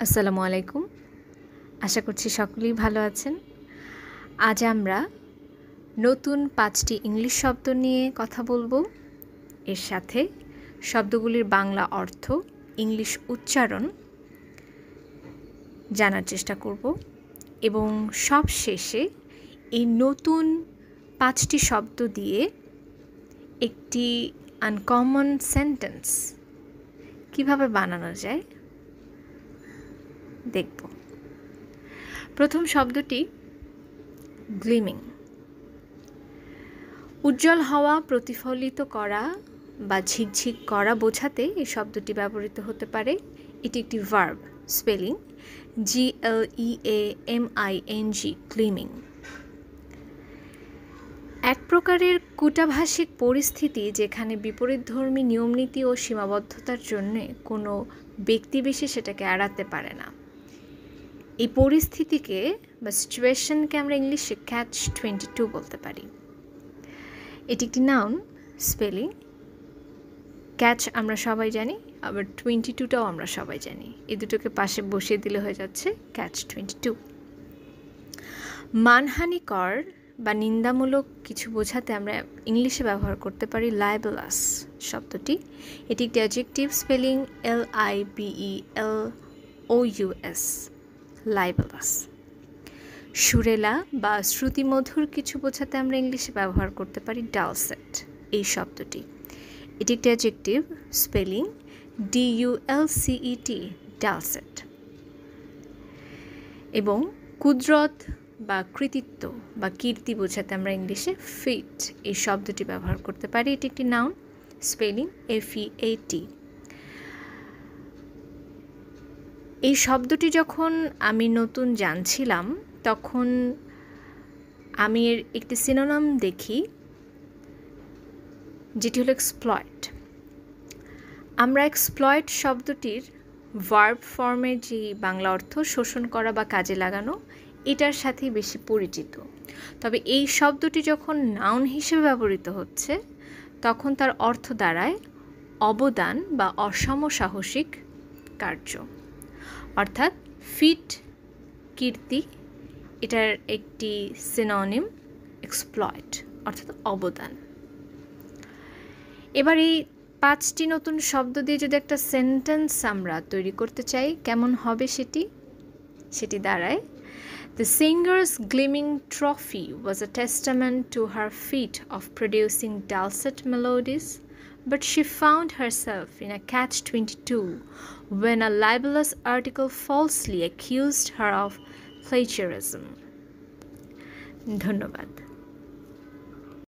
আসসালামু আলাইকুম। আশা করছি সকলেই ভালো আছেন। আজ আমরা নতুন ৫টি ইংলিশ শব্দ নিয়ে কথা বলবো। এর সাথে শব্দগুলির বাংলা অর্থ, ইংলিশ উচ্চারণ জানার চেষ্টা করব এবং সবশেষে এই নতুন ৫টি শব্দ দিয়ে একটি আনকমন সেন্টেন্স কিভাবে বানানো যায় দেখব। প্রথম শব্দটি গ্লিমিং। উজ্জ্বল হওয়া, প্রতিফলিত করা বা ঝিকঝিক করা বোঝাতে এই শব্দটি ব্যবহৃত হতে পারে। এটি একটি ভার্ব, স্পেলিং GLEAMING, গ্লিমিং। এক প্রকারের কূটাভাষিক পরিস্থিতি যেখানে বিপরীতধর্মী নিয়মনীতি ও সীমাবদ্ধতার জন্য কোনো ব্যক্তিবিশেষ সেটাকে এড়াতে পারে না। এই পরিস্থিতিকে বা সিচুয়েশনকে আমরা ইংলিশে catch-22 বলতে পারি। এটি একটি নাউন, স্পেলিং ক্যাচ আমরা সবাই জানি, আবার 22টাও আমরা সবাই জানি। এই দুটোকে পাশে বসিয়ে দিলে হয়ে যাচ্ছে catch-22। মানহানিকর বা নিন্দামূলক কিছু বোঝাতে আমরা ইংলিশে ব্যবহার করতে পারি লাইবেলাস শব্দটি। এটি একটি অ্যাডজেক্টিভ, স্পেলিং LIBELOUS, লাইবেলাস। সুরেলা বা শ্রুতিমধুর কিছু বোঝাতে আমরা ইংলিশে ব্যবহার করতে পারি ডালসেট এই শব্দটি। এটি একটি অ্যাডজেক্টিভ, স্পেলিং DULCET, ডালসেট। এবং কুদরত বা কৃতিত্ব বা কীর্তি বোঝাতে আমরা ইংলিশে ফিট এই শব্দটি ব্যবহার করতে পারি। এটি একটি নাউন, স্পেলিং FEAT। এই শব্দটি যখন আমি নতুন জানছিলাম তখন আমি এর একটি সিনোনিম দেখি, যেটি হলো এক্সপ্লয়েট। আমরা এক্সপ্লয়েট শব্দটির ভার্ব ফর্মের যে বাংলা অর্থ শোষণ করা বা কাজে লাগানো, এটার সাথেই বেশি পরিচিত। তবে এই শব্দটি যখন নাউন হিসেবে ব্যবহৃত হচ্ছে তখন তার অর্থ দাঁড়ায় অবদান বা অসমসাহসিক কার্য, অর্থাৎ ফিট, কীর্তি, এটার একটি সিনোনিম এক্সপ্লয়েট অর্থাৎ অবদান। এবার এই 5টি নতুন শব্দ দিয়ে যদি একটা সেন্টেন্স আমরা তৈরি করতে চাই, কেমন হবে সেটি দাঁড়ায়, The singer's gleaming trophy was a testament to her feat of producing dulcet melodies, but she found herself in a catch-22 when a libelous article falsely accused her of plagiarism. ধন্যবাদ।